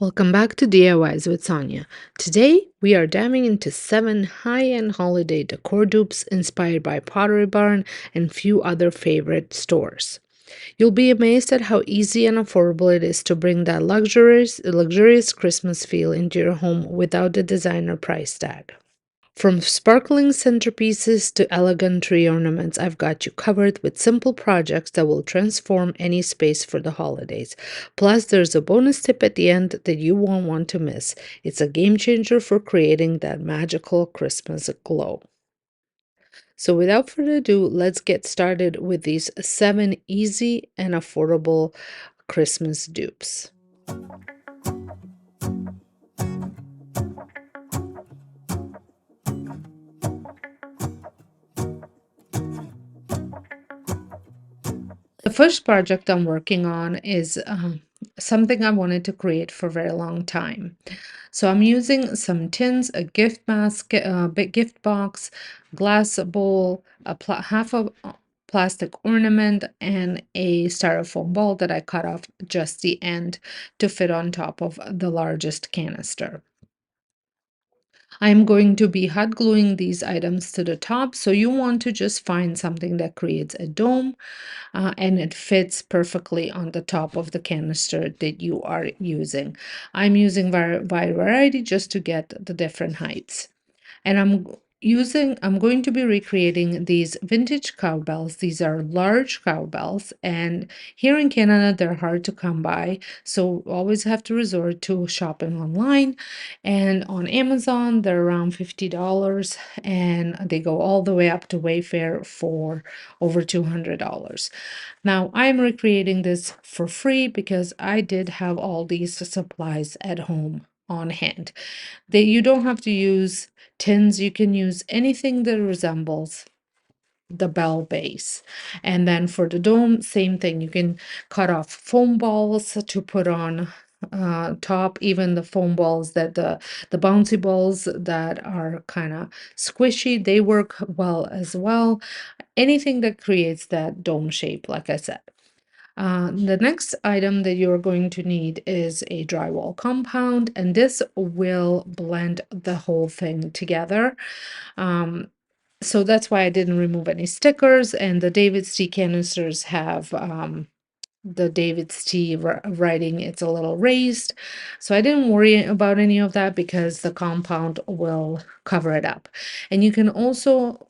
Welcome back to DIYs with Sonja. Today, we are diving into 7 high-end holiday decor dupes inspired by Pottery Barn and few other favorite stores. You'll be amazed at how easy and affordable it is to bring that luxurious Christmas feel into your home without the designer price tag. From sparkling centerpieces to elegant tree ornaments, I've got you covered with simple projects that will transform any space for the holidays. Plus, there's a bonus tip at the end that you won't want to miss. It's a game changer for creating that magical Christmas glow. So, without further ado, let's get started with these 7 easy and affordable Christmas dupes. The first project I'm working on is something I wanted to create for a very long time. So I'm using some tins, a gift basket, a big gift box, glass bowl, half a plastic ornament, and a styrofoam ball that I cut off just the end to fit on top of the largest canister. I'm going to be hot gluing these items to the top, so you want to just find something that creates a dome and it fits perfectly on the top of the canister that you are using. I'm using wide variety just to get the different heights. And I'm going to be recreating these vintage cowbells. These are large cowbells, and here in Canada, they're hard to come by. So always have to resort to shopping online. And on Amazon, they're around $50, and they go all the way up to Wayfair for over $200. Now, I'm recreating this for free because I did have all these supplies at home on hand. You don't have to use tins, you can use anything that resembles the bell base. And then for the dome, same thing. You can cut off foam balls to put on top, even the foam balls that the bouncy balls that are kind of squishy, they work well as well. Anything that creates that dome shape, like I said. The next item that you're going to need is a drywall compound, and this will blend the whole thing together. Um, so that's why I didn't remove any stickers, and the David's tea canisters have the David's tea writing. It's a little raised, so I didn't worry about any of that because the compound will cover it up. And you can also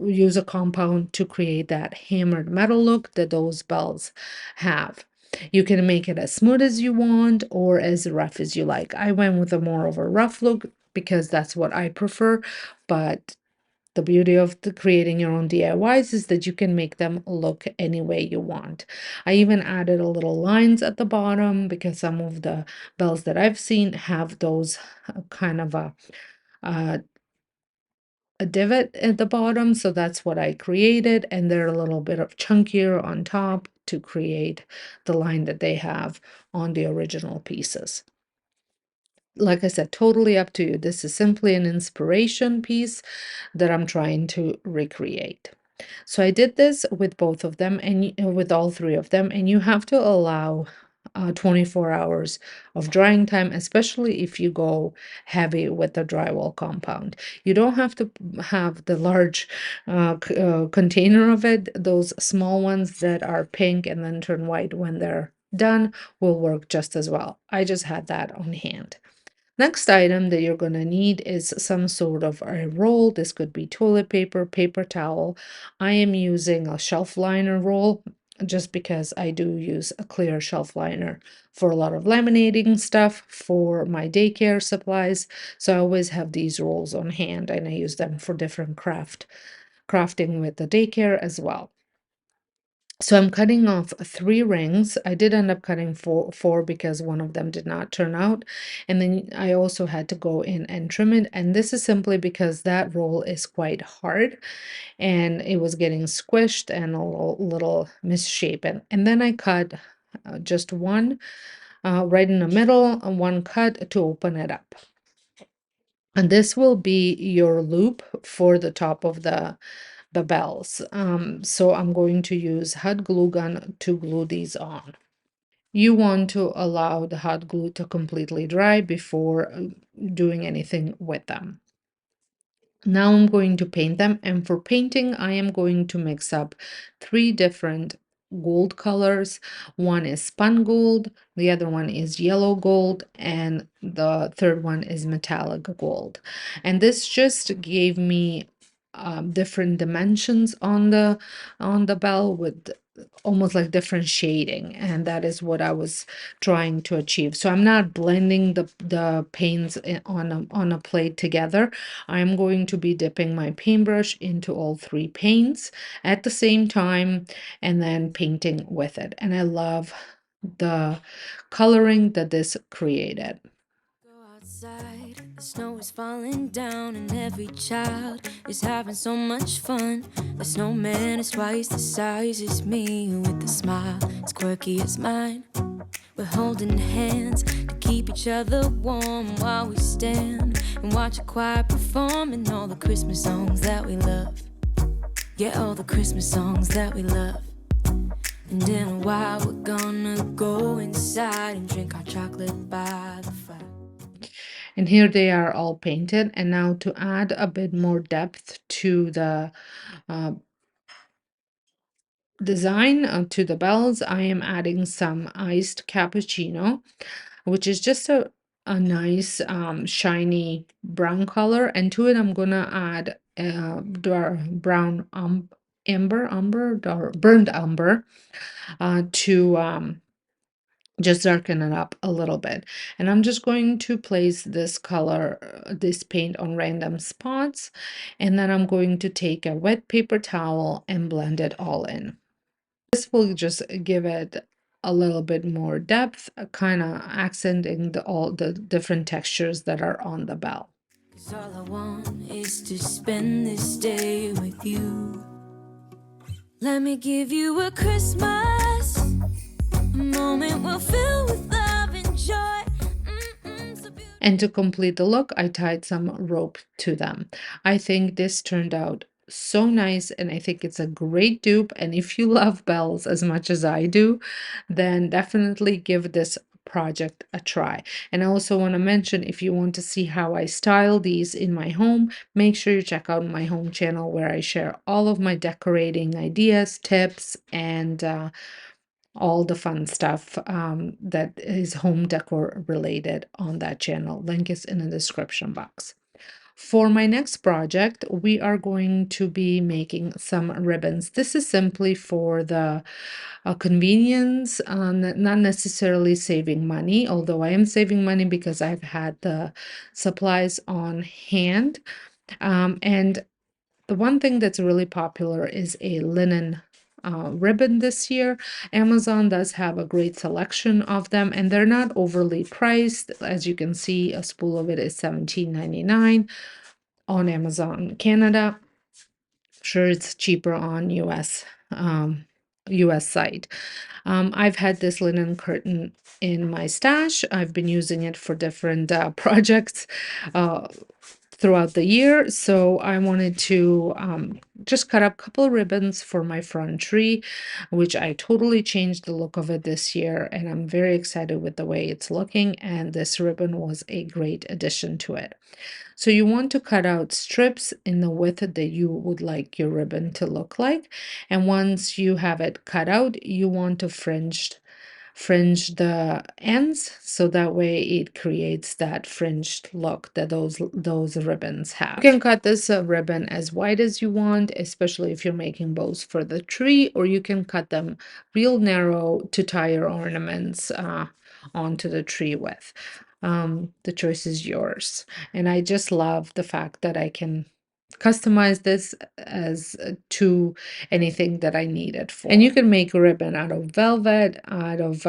use a compound to create that hammered metal look that those bells have. You can make it as smooth as you want or as rough as you like. I went with a more of a rough look because that's what I prefer, but the beauty of creating your own DIYs is that you can make them look any way you want. I even added a little lines at the bottom because some of the bells that I've seen have those kind of uh, a divot at the bottom, so that's what I created, and they're a little bit of chunkier on top to create the line that they have on the original pieces. Like I said, totally up to you. This is simply an inspiration piece that I'm trying to recreate. So I did this with both of them and with all three of them, and you have to allow 24 hours of drying time, especially if you go heavy with the drywall compound. You don't have to have the large container of it. Those small ones that are pink and then turn white when they're done will work just as well. I just had that on hand. Next item that you're going to need is some sort of a roll. This could be toilet paper, paper towel. I am using a shelf liner roll just because I do use a clear shelf liner for a lot of laminating stuff for my daycare supplies. So I always have these rolls on hand and I use them for different crafting with the daycare as well. So I'm cutting off 3 rings. I did end up cutting four because one of them did not turn out. And then I also had to go in and trim it. And this is simply because that roll is quite hard and it was getting squished and a little misshapen. And then I cut just one right in the middle and one cut to open it up. And this will be your loop for the top of the bells. So I'm going to use hot glue gun to glue these on. You want to allow the hot glue to completely dry before doing anything with them. Now I'm going to paint them, and for painting, I am going to mix up three different gold colors. One is spun gold, the other one is yellow gold, and the third one is metallic gold. And this just gave me different dimensions on the bell with almost like different shading, and that is what I was trying to achieve. So I'm not blending the paints on a plate together. I'm going to be dipping my paintbrush into all three paints at the same time and then painting with it. And I love the coloring that this created. Go outside, the snow is falling down, and every child is having so much fun. The snowman is twice the size as me, with a smile as quirky as mine. We're holding hands to keep each other warm while we stand and watch a choir performing all the Christmas songs that we love. Yeah, all the Christmas songs that we love. And in a while we're gonna go inside and drink our chocolate by the fire. And here they are all painted. And now to add a bit more depth to the uh, design to the bells, I am adding some iced cappuccino, which is just a nice shiny brown color. And to it, I'm gonna add brown umber, or burnt umber to just darken it up a little bit. And I'm just going to place this color, this paint on random spots. And then I'm going to take a wet paper towel and blend it all in. This will just give it a little bit more depth, kind of accenting all the different textures that are on the bell. 'Cause all I want is to spend this day with you. Let me give you a Christmas, a moment we'll fill with love and joy. So beautiful. And to complete the look, I tied some rope to them. I think this turned out so nice, and I think it's a great dupe. And if you love bells as much as I do, then definitely give this project a try. And I also want to mention, if you want to see how I style these in my home, make sure you check out my home channel where I share all of my decorating ideas, tips, and all the fun stuff that is home decor related on that channel. Link is in the description box. For my next project, we are going to be making some ribbons. This is simply for the convenience, not necessarily saving money, although I am saving money because I've had the supplies on hand. And the one thing that's really popular is a linen ribbon this year. Amazon does have a great selection of them, and they're not overly priced. As you can see, a spool of it is $17.99 on Amazon Canada. Sure, it's cheaper on US site. I've had this linen curtain in my stash. I've been using it for different projects throughout the year. So I wanted to just cut up a couple ribbons for my front tree, which I totally changed the look of it this year. And I'm very excited with the way it's looking. And this ribbon was a great addition to it. So you want to cut out strips in the width that you would like your ribbon to look like. And once you have it cut out, you want to fringe the ends, so that way it creates that fringed look that those ribbons have. You can cut this ribbon as wide as you want, especially if you're making bows for the tree, or you can cut them real narrow to tie your ornaments onto the tree with. The choice is yours. And I just love the fact that I can customize this as to anything that I need it for. And you can make a ribbon out of velvet, out of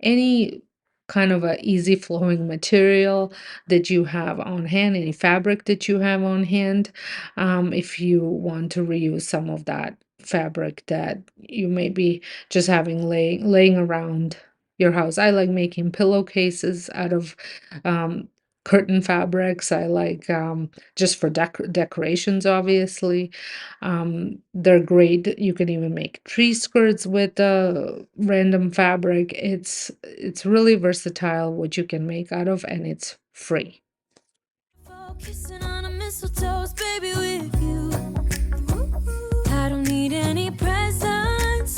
any kind of a easy flowing material that you have on hand, any fabric that you have on hand. If you want to reuse some of that fabric that you may be just having laying around your house. I like making pillowcases out of curtain fabrics. I like just for decorations, obviously. They're great. You can even make tree skirts with random fabric. It's really versatile what you can make out of, and it's free. Kissing on a mistletoe's baby with you. I don't need any presents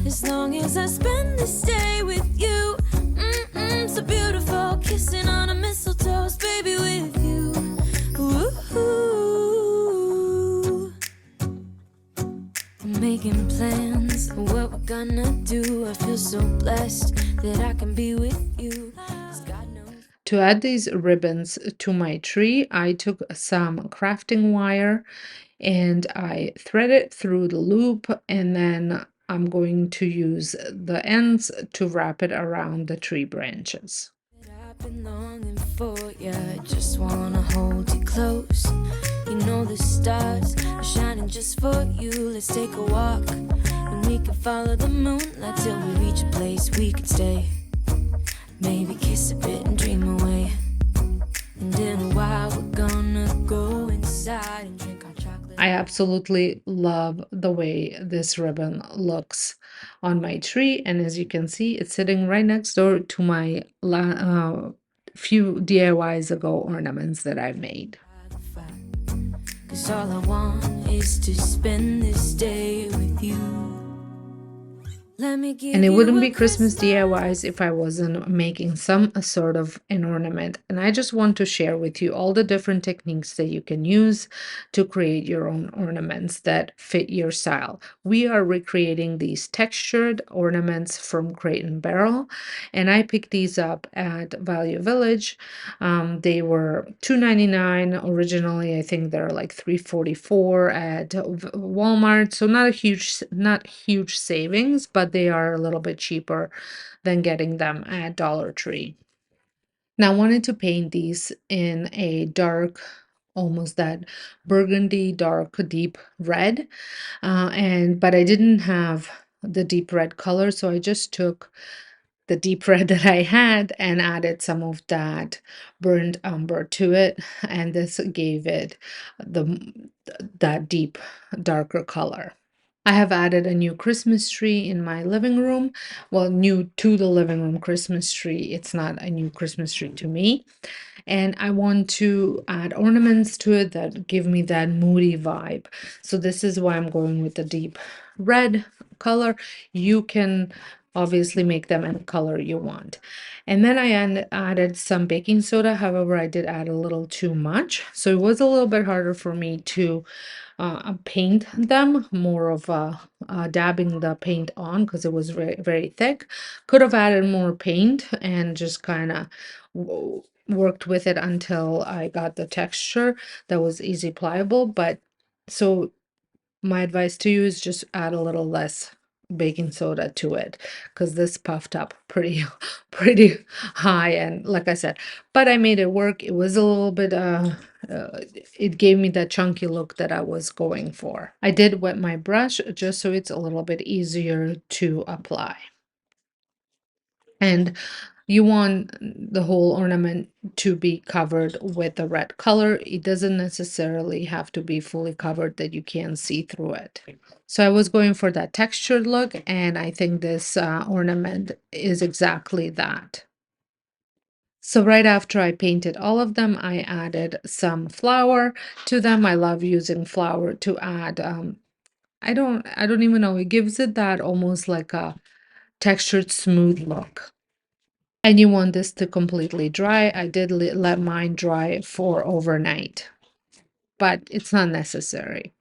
as long as I spend this day with you. So beautiful, kissing on a mistletoe's baby with you. Ooh. I'm making plans of what we're gonna do. I feel so blessed that I can be with you. 'Cause God knows. To add these ribbons to my tree, I took some crafting wire and I thread it through the loop, and then I'm going to use the ends to wrap it around the tree branches. I've been longing for you. I just wanna hold you close. You know the stars are shining just for you. Let's take a walk and we can follow the moonlight till we reach a place we can stay. Maybe kiss a bit and dream away. And in a while we're gonna go inside and drink our chocolate. I absolutely love the way this ribbon looks on my tree, and as you can see, it's sitting right next door to my few DIYs ago ornaments that I made. 'Cause all I want is to spend this day with you. Let me give And it you wouldn't a be Christmas Christmas. DIYs if I wasn't making some sort of an ornament. And I just want to share with you all the different techniques that you can use to create your own ornaments that fit your style. We are recreating these textured ornaments from Crate and Barrel, and I picked these up at Value Village. They were $2.99 originally. I think they're like $3.44 at Walmart. So not huge savings, but they are a little bit cheaper than getting them at Dollar Tree. Now, I wanted to paint these in a dark, almost that burgundy, dark, deep red. And but I didn't have the deep red color, so I just took the deep red that I had and added some of that burnt umber to it, and this gave it that deep, darker color. I have added a new Christmas tree in my living room. Well, new to the living room Christmas tree. It's not a new Christmas tree to me. And I want to add ornaments to it that give me that moody vibe. So this is why I'm going with the deep red color. You can obviously make them any color you want. And then I added some baking soda. However, I did add a little too much. So it was a little bit harder for me to paint them, more of dabbing the paint on because it was very, very thick. Could have added more paint and just kind of worked with it until I got the texture that was easy pliable. But so my advice to you is just add a little less baking soda to it because this puffed up pretty pretty high, and like I said, but I made it work. It was a little bit it gave me that chunky look that I was going for. I did wet my brush just so it's a little bit easier to apply. And you want the whole ornament to be covered with the red color. It doesn't necessarily have to be fully covered that you can't see through it. So I was going for that textured look, and I think this ornament is exactly that. So right after I painted all of them, I added some flour to them. I love using flour to add, I don't even know, it gives it that almost like a textured smooth look. And you want this to completely dry. I did let mine dry for overnight, but it's not necessary.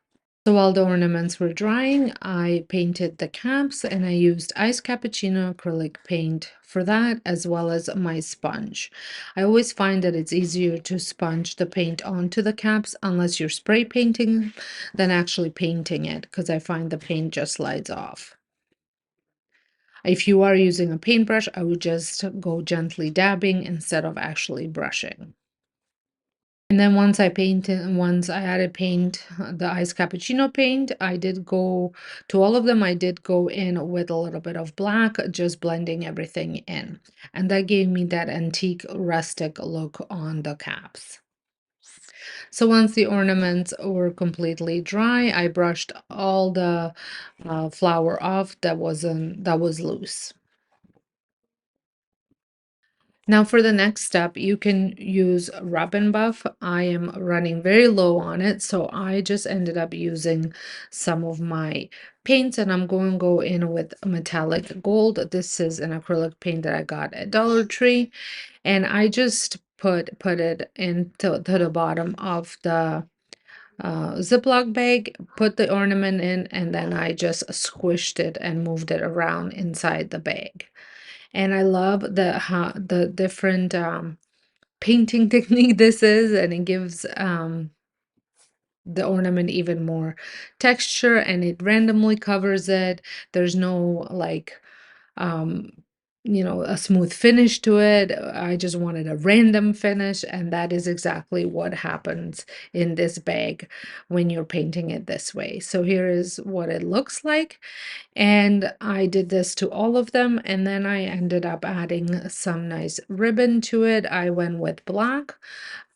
So while the ornaments were drying, I painted the caps and I used ice cappuccino acrylic paint for that, as well as my sponge. I always find that it's easier to sponge the paint onto the caps unless you're spray painting than actually painting it, because I find the paint just slides off. If you are using a paintbrush, I would just go gently dabbing instead of actually brushing. And then once I added paint, the ice cappuccino paint, I did go to all of them. I did go in with a little bit of black, just blending everything in. And that gave me that antique rustic look on the caps. So once the ornaments were completely dry, I brushed all the flour off that was loose. Now for the next step, you can use Rub and Buff. I am running very low on it, so I just ended up using some of my paints, and I'm going to go in with metallic gold. This is an acrylic paint that I got at Dollar Tree, and I just put it into to the bottom of the Ziploc bag, put the ornament in, and then I just squished it and moved it around inside the bag. And I love the different painting technique this is, and it gives the ornament even more texture, and it randomly covers it. There's no like um a smooth finish to it. I just wanted a random finish, and that is exactly what happens in this bag when you're painting it this way. So here is what it looks like, and I did this to all of them, and then I ended up adding some nice ribbon to it. I went with black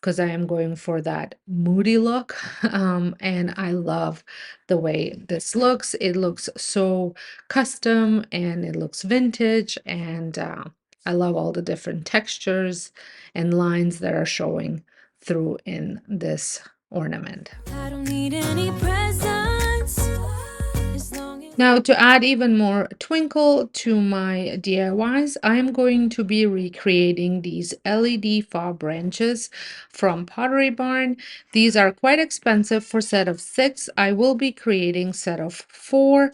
because I am going for that moody look. And I love the way this looks. It looks so custom and it looks vintage, and I love all the different textures and lines that are showing through in this ornament. I don't need any presents as long as Now, to add even more twinkle to my DIYs, I am going to be recreating these LED faux branches from Pottery Barn. These are quite expensive for set of 6. I will be creating set of 4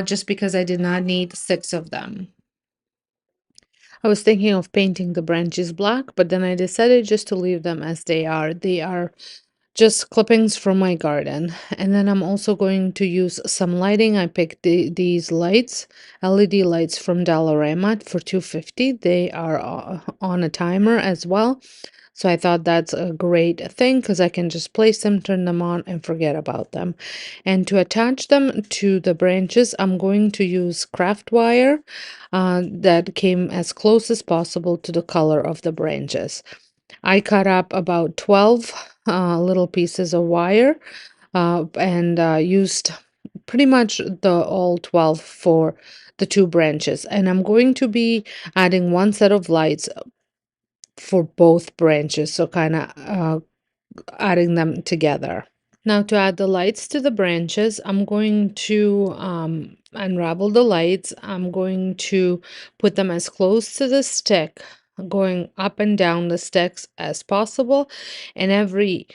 just because I did not need 6 of them. I was thinking of painting the branches black, but then I decided just to leave them as they are. They are just clippings from my garden. And then I'm also going to use some lighting. I picked these lights, LED lights from Dollarama for 250. They are on a timer as well. So I thought that's a great thing because I can just place them, turn them on, and forget about them. And to attach them to the branches, I'm going to use craft wire that came as close as possible to the color of the branches. I cut up about 12 little pieces of wire and used pretty much the all 12 for the 2 branches. And I'm going to be adding one set of lights for both branches, so kind of adding them together. Now to add the lights to the branches, I'm going to unravel the lights. I'm going to put them as close to the stick, going up and down the sticks as possible. And every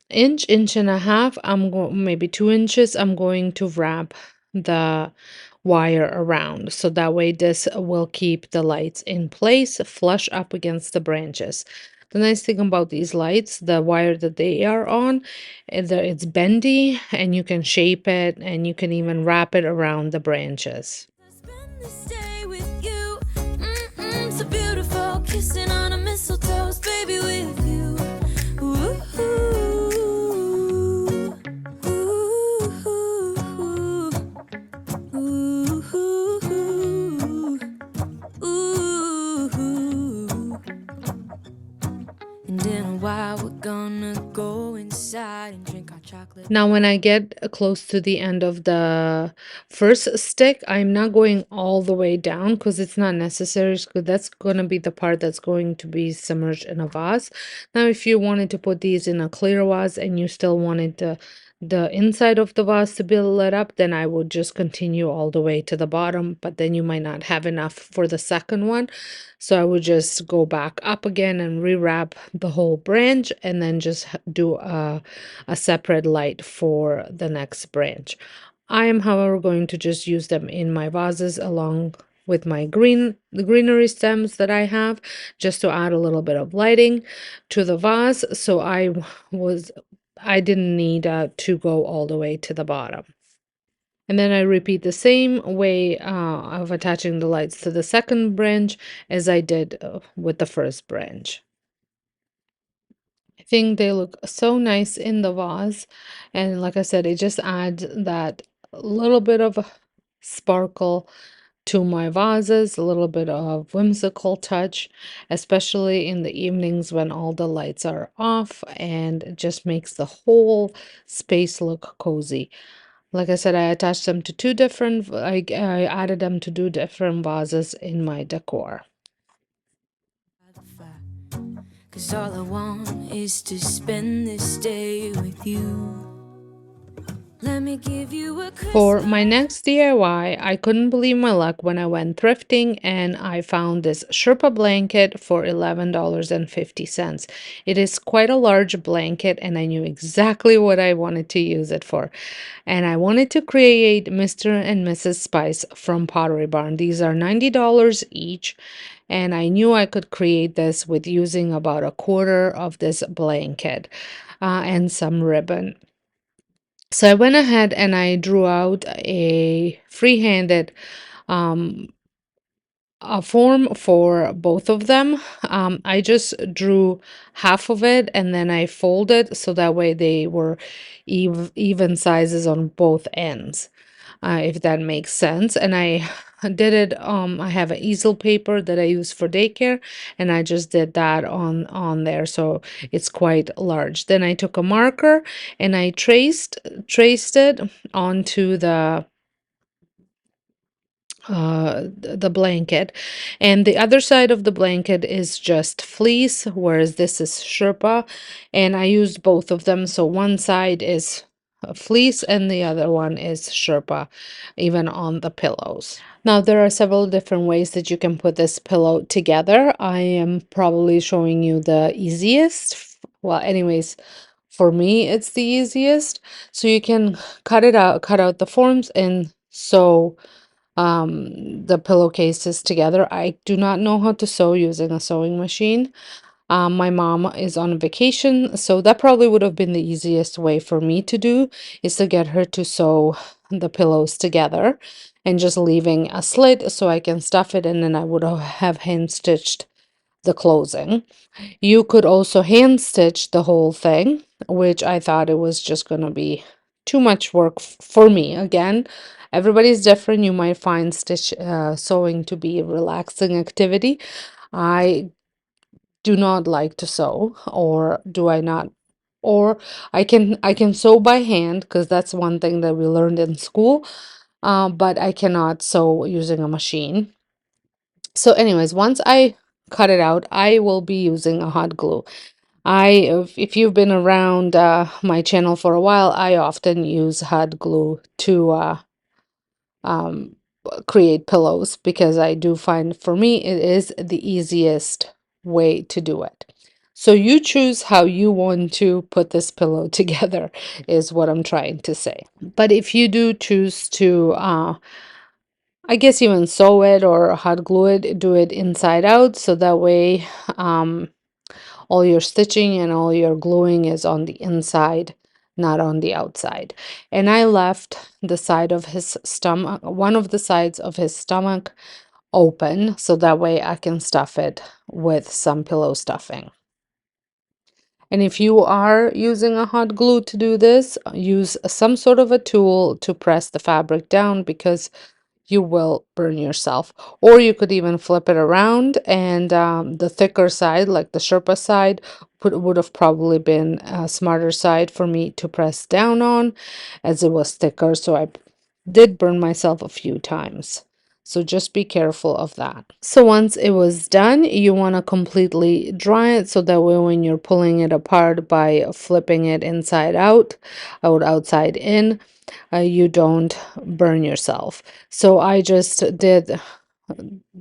inch and a half, I'm going maybe 2 inches, I'm going to wrap the wire around. So that way this will keep the lights in place, flush up against the branches. The nice thing about these lights, the wire that they are on, is that it's bendy and you can shape it and you can even wrap it around the branches. I spend this day with you. So beautiful, kissing on a mistletoe, baby, with you. Ooh, ooh, ooh, ooh, ooh. And in a while, we're gonna go inside and drink our chocolate. Now, when I get close to the end of the first stick, I'm not going all the way down because it's not necessary. Because that's going to be the part that's going to be submerged in a vase. Now, if you wanted to put these in a clear vase and you still wanted the inside of the vase to be lit up, then I would just continue all the way to the bottom, but then you might not have enough for the second one. So I would just go back up again and rewrap the whole branch and then just do a separate light for the next branch. I am, however, going to just use them in my vases along with my the greenery stems that I have, just to add a little bit of lighting to the vase. So I didn't need to go all the way to the bottom. And then I repeat the same way of attaching the lights to the second branch as I did with the first branch. I think they look so nice in the vase. And like I said, it just adds that little bit of a sparkle to my vases, a little bit of whimsical touch, especially in the evenings when all the lights are off, and it just makes the whole space look cozy. Like I said, I attached them to two different, I added them to two different vases in my decor. Cause all I want is to spend this day with you. Let me give you a For Christmas. my next DIY, I couldn't believe my luck when I went thrifting and I found this Sherpa blanket for $11.50. It is quite a large blanket and I knew exactly what I wanted to use it for. And I wanted to create Mr. and Mrs. Spice from Pottery Barn. These are $90 each, and I knew I could create this with using about a quarter of this blanket and some ribbon. So I went ahead and I drew out a freehanded um, a form for both of them. I just drew half of it and then I folded so that way they were even sizes on both ends, if that makes sense. And I did it, I have an easel paper that I use for daycare, and I just did that on there, so it's quite large. Then I took a marker and I traced it onto the blanket, and the other side of the blanket is just fleece, whereas this is Sherpa, and I used both of them. So one side is fleece and the other one is Sherpa, even on the pillows. Now there are several different ways that you can put this pillow together. I am probably showing you the easiest. Well, anyways, for me it's the easiest. So you can cut out the forms and sew the pillowcases together. I do not know how to sew using a sewing machine. My mom is on vacation, so that probably would have been the easiest way for me to do, is to get her to sew the pillows together and just leaving a slit so I can stuff it, and then I would have hand stitched the closing. You could also hand stitch the whole thing, which I thought it was just going to be too much work for me. Again, everybody's different. You might find sewing to be a relaxing activity. I do not like to sew, or do I not? Or I can sew by hand because that's one thing that we learned in school. But I cannot sew using a machine. So, anyways, once I cut it out, I will be using a hot glue. If you've been around my channel for a while, I often use hot glue to um, create pillows because I do find for me it is the easiest way to do it. So you choose how you want to put this pillow together, is what I'm trying to say. But if you do choose to, I guess even sew it or hot glue it, do it inside out so that way all your stitching and all your gluing is on the inside, not on the outside. And I left the side of his stomach, one of the sides of his stomach open so that way I can stuff it with some pillow stuffing. And if you are using a hot glue to do this, use some sort of a tool to press the fabric down because you will burn yourself. Or you could even flip it around, and the thicker side, like the Sherpa side, would have probably been a smarter side for me to press down on, as it was thicker. So I did burn myself a few times. So just be careful of that. So once it was done, you want to completely dry it so that way when you're pulling it apart by flipping it inside out, outside in, you don't burn yourself. So I just did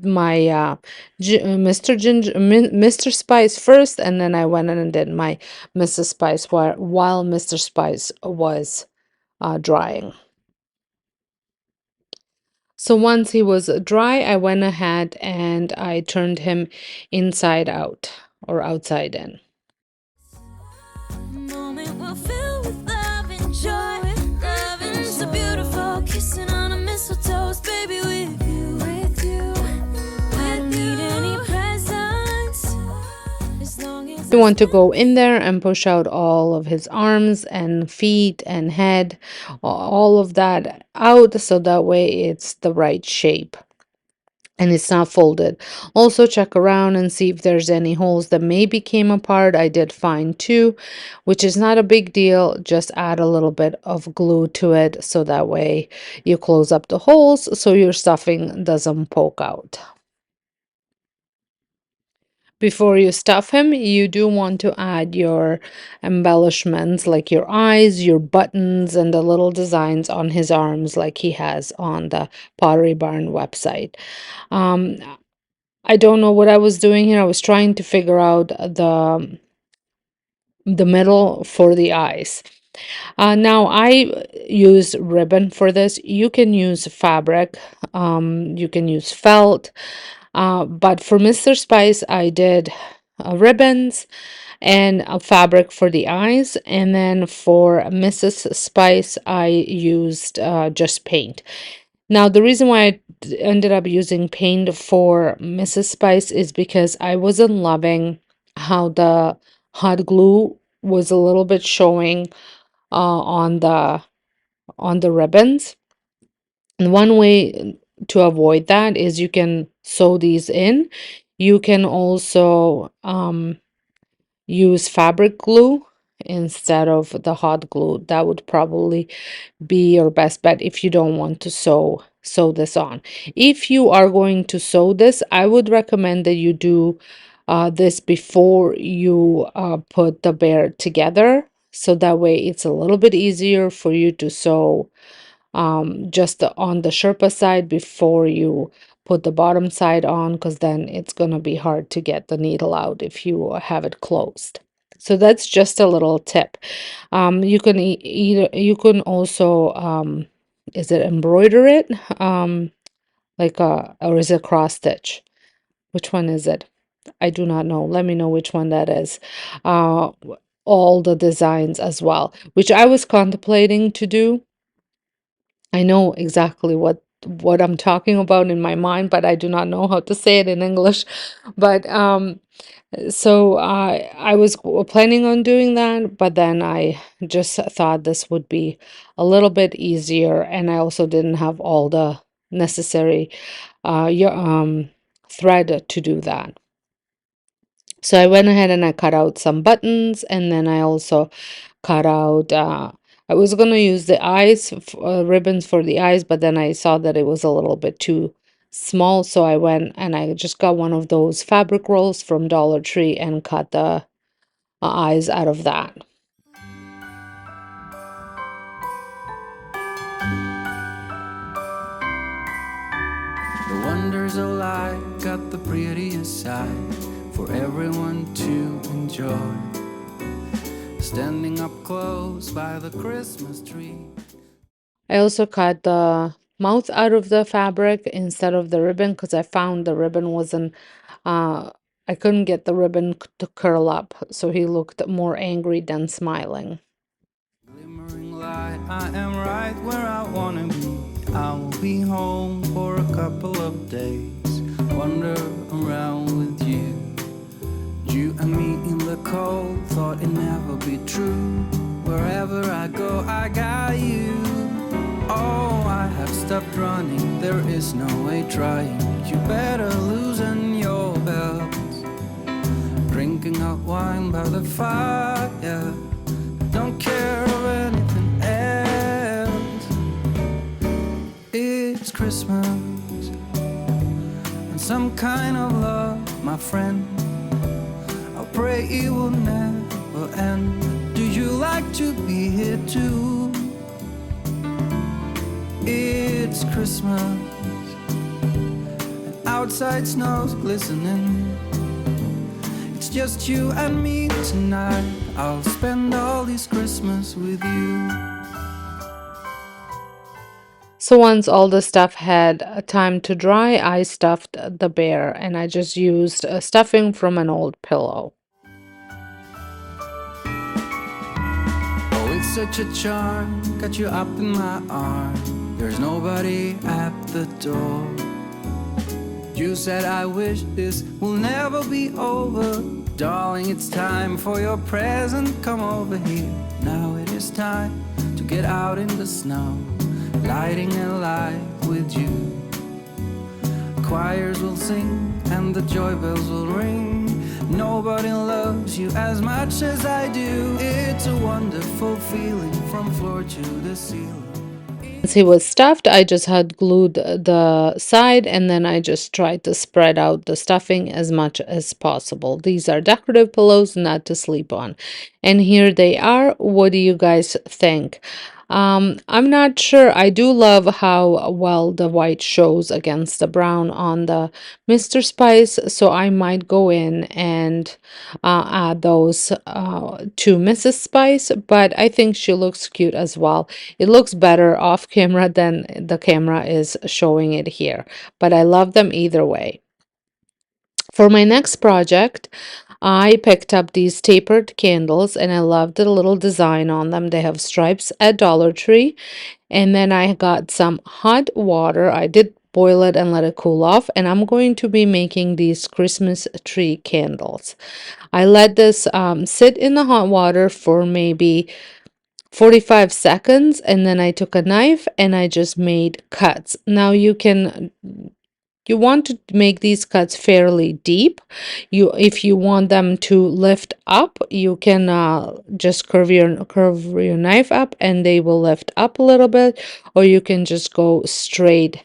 my Mr. Spice first, and then I went in and did my Mrs. Spice while Mr. Spice was drying. So once he was dry, I went ahead and I turned him inside out or outside in. Moment we'll fill with love and joy. Loving so beautiful, kissing on a mistletoe, baby, with you, with you. I don't need any presents as long as You want to go in there and push out all of his arms and feet and head, all of that out so that way it's the right shape and it's not folded. Also check around and see if there's any holes that maybe came apart. I did find two, which is not a big deal. Just add a little bit of glue to it so that way you close up the holes so your stuffing doesn't poke out. Before you stuff him, you do want to add your embellishments like your eyes, your buttons, and the little designs on his arms like he has on the Pottery Barn website. Um, I don't know what I was doing here. I was trying to figure out the middle for the eyes. Now I use ribbon for this. You can use fabric, you can use felt, but for Mr. Spice, I did ribbons and a fabric for the eyes, and then for Mrs. Spice, I used just paint. Now, the reason why I ended up using paint for Mrs. Spice is because I wasn't loving how the hot glue was a little bit showing on the ribbons. And one way to avoid that is you can sew these in. You can also use fabric glue instead of the hot glue. That would probably be your best bet if you don't want to sew this on. If you are going to sew this, I would recommend that you do this before you put the bear together, so that way it's a little bit easier for you to sew just on the Sherpa side before you put the bottom side on, because then it's going to be hard to get the needle out if you have it closed. So that's just a little tip. You can either you can also is it embroider it like a, or is it cross stitch? Which one is it? I do not know. Let me know which one that is. Uh, all the designs as well, which I was contemplating to do. I know exactly what I'm talking about in my mind, but I do not know how to say it in English. But so I was planning on doing that, but then I just thought this would be a little bit easier, and I also didn't have all the necessary thread to do that. So I went ahead and I cut out some buttons, and then I also cut out, I was going to use the eyes, ribbons for the eyes, but then I saw that it was a little bit too small. So I went and I just got one of those fabric rolls from Dollar Tree and cut the eyes out of that. The wonders of life got the prettiest side for everyone to enjoy. Standing up close by the Christmas tree. I also cut the mouth out of the fabric instead of the ribbon because I found the ribbon wasn't, I couldn't get the ribbon to curl up, so he looked more angry than smiling. Glimmering light, I am right where I wanna be. I will be home for a couple of days. Wander around with you. You and me in the cold, thought it'd never be true. Wherever I go, I got you. Oh, I have stopped running, there is no way trying. You better loosen your belts. Drinking hot wine by the fire. Don't care of anything else. It's Christmas and some kind of love, my friend. I'll pray it will never end. Do you like to be here too? It's Christmas and outside snow's glistening. It's just you and me tonight. I'll spend all this Christmas with you. So once all the stuff had time to dry, I stuffed the bear, and I just used stuffing from an old pillow. Oh, it's such a charm, got you up in my arm. There's nobody at the door. You said I wish this will never be over. Darling, it's time for your present. Come over here. Now it is time to get out in the snow, lighting a light with you. Choirs will sing and the joy bells will ring. Nobody loves you as much as I do. It's a wonderful feeling from floor to the ceiling. Once he was stuffed, I just had glued the side and then I just tried to spread out the stuffing as much as possible. These are decorative pillows, not to sleep on. And here they are. What do you guys think? I'm not sure. I do love how well the white shows against the brown on the Mr. Spice, so I might go in and add those to Mrs. Spice, but I think she looks cute as well. It looks better off camera than the camera is showing it here, but I love them either way. For my next project, I picked up these tapered candles and I love the little design on them. They have stripes at Dollar Tree. And then I got some hot water. I did boil it and let it cool off. And I'm going to be making these Christmas tree candles. I let this sit in the hot water for maybe 45 seconds, and then I took a knife and I just made cuts. Now you want to make these cuts fairly deep. If you want them to lift up, you can just curve your knife up and they will lift up a little bit, or you can just go straight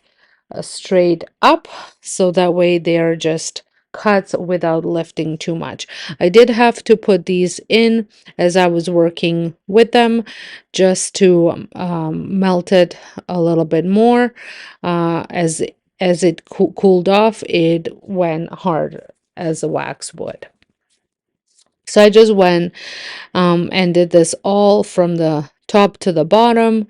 up, so that way they're just cuts without lifting too much. I did have to put these in as I was working with them, just to melt it a little bit more. As it cooled off, it went hard as a wax would. So I just went and did this all from the top to the bottom,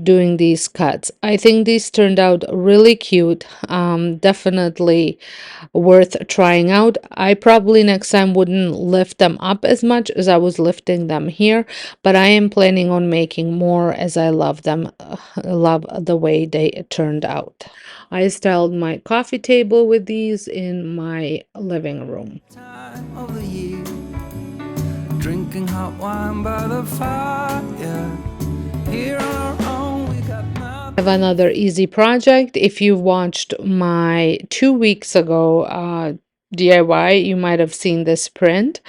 doing these cuts. I think these turned out really cute. Definitely worth trying out. I probably next time wouldn't lift them up as much as I was lifting them here, but I am planning on making more as I love them. I love the way they turned out. I styled my coffee table with these in my living room. Time of the year, drinking hot wine by the fire. Here on our own, we got I have another easy project. If you watched my 2 weeks ago DIY, you might have seen this print.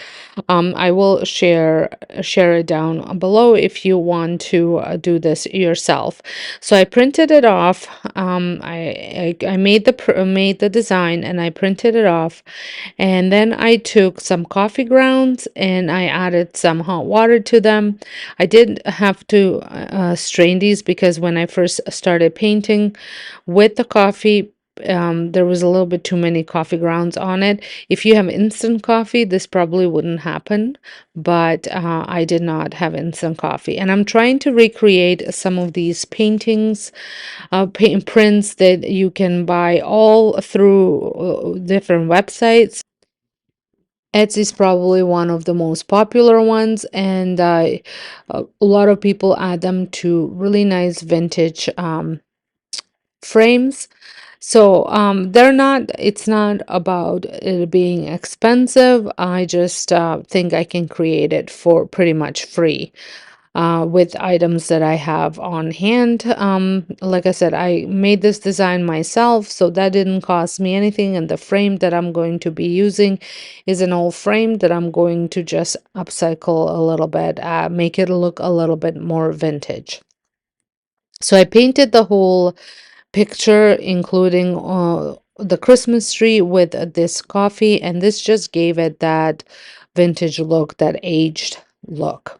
I will share it down below if you want to do this yourself. So I printed it off. I made the design and I printed it off, and then I took some coffee grounds and I added some hot water to them. I did have to strain these because when I first started painting with the coffee, there was a little bit too many coffee grounds on it. If you have instant coffee, this probably wouldn't happen, but I did not have instant coffee. And I'm trying to recreate some of these paintings, prints that you can buy all through different websites. Etsy is probably one of the most popular ones, and a lot of people add them to really nice vintage frames. So it's not about it being expensive. I just think I can create it for pretty much free with items that I have on hand. Like I said, I made this design myself, so that didn't cost me anything. And the frame that I'm going to be using is an old frame that I'm going to just upcycle a little bit, make it look a little bit more vintage. So I painted the whole picture, including the Christmas tree with this coffee, and this just gave it that vintage look, that aged look.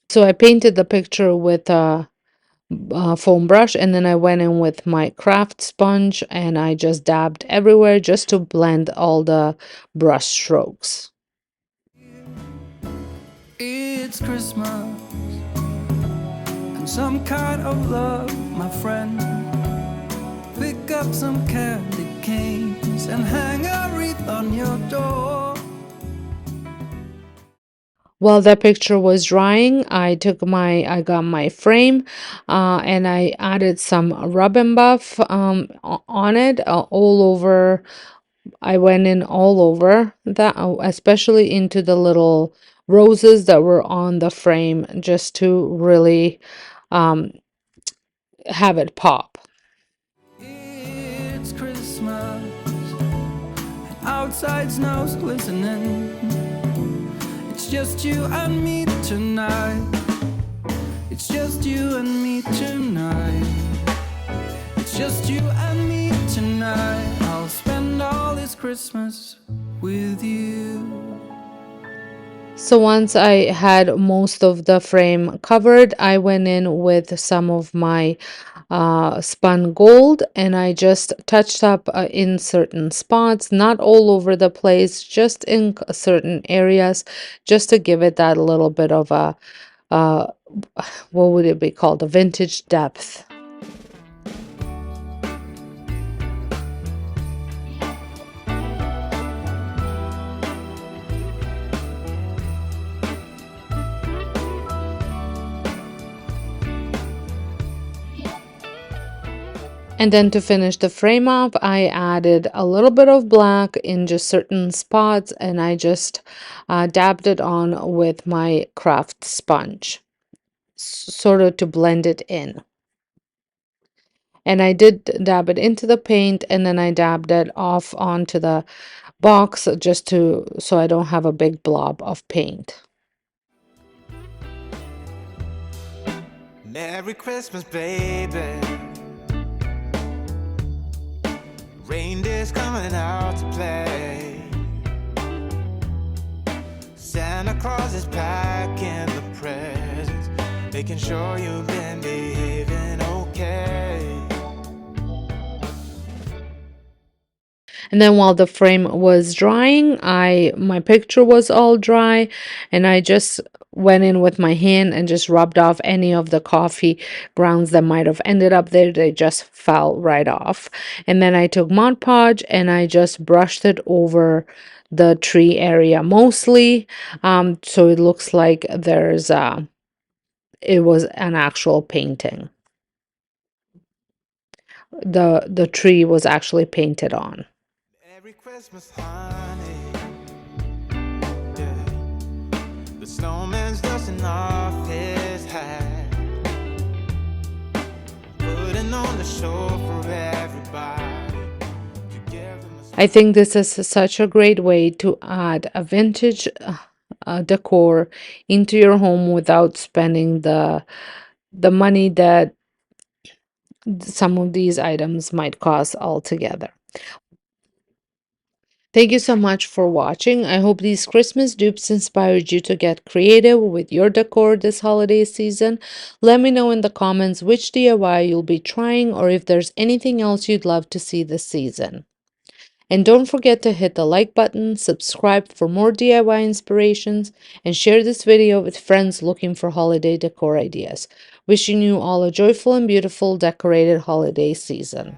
So I painted the picture with a foam brush, and then I went in with my craft sponge and I just dabbed everywhere just to blend all the brush strokes. It's Christmas and some kind of love, my friend. Pick up some candy canes and hang a wreath on your door. While that picture was drying, I got my frame, and I added some rub and buff on it all over I went in all over that, especially into the little roses that were on the frame, just to really um, have it pop. It's Christmas, outside snow's glistening. It's just you and me tonight. It's just you and me tonight. It's just you and me tonight. I'll spend all this Christmas with you. So once I had most of the frame covered, I went in with some of my spun gold, and I just touched up in certain spots, not all over the place, just in certain areas, just to give it that little bit of a, uh, what would it be called? A vintage depth. And then to finish the frame up, I added a little bit of black in just certain spots, and I just dabbed it on with my craft sponge, sort of to blend it in. And I did dab it into the paint, and then I dabbed it off onto the box just to so I don't have a big blob of paint. Merry Christmas, baby. Reindeer's coming out to play. Santa Claus is packing the presents, making sure you've been behaving okay. And then while the frame was drying, my picture was all dry, and I just went in with my hand and just rubbed off any of the coffee grounds that might have ended up there. They just fell right off. And then I took Mod Podge and I just brushed it over the tree area mostly, so it looks like it was an actual painting. The tree was actually painted on. Merry Christmas, honey. Yeah. The snowman's dusting off his hat, putting on the show for everybody. To give them I think this is such a great way to add a vintage decor into your home without spending the money that some of these items might cost altogether. Thank you so much for watching. I hope these Christmas dupes inspired you to get creative with your decor this holiday season. Let me know in the comments which DIY you'll be trying, or if there's anything else you'd love to see this season. And don't forget to hit the like button, subscribe for more DIY inspirations, and share this video with friends looking for holiday decor ideas. Wishing you all a joyful and beautiful decorated holiday season.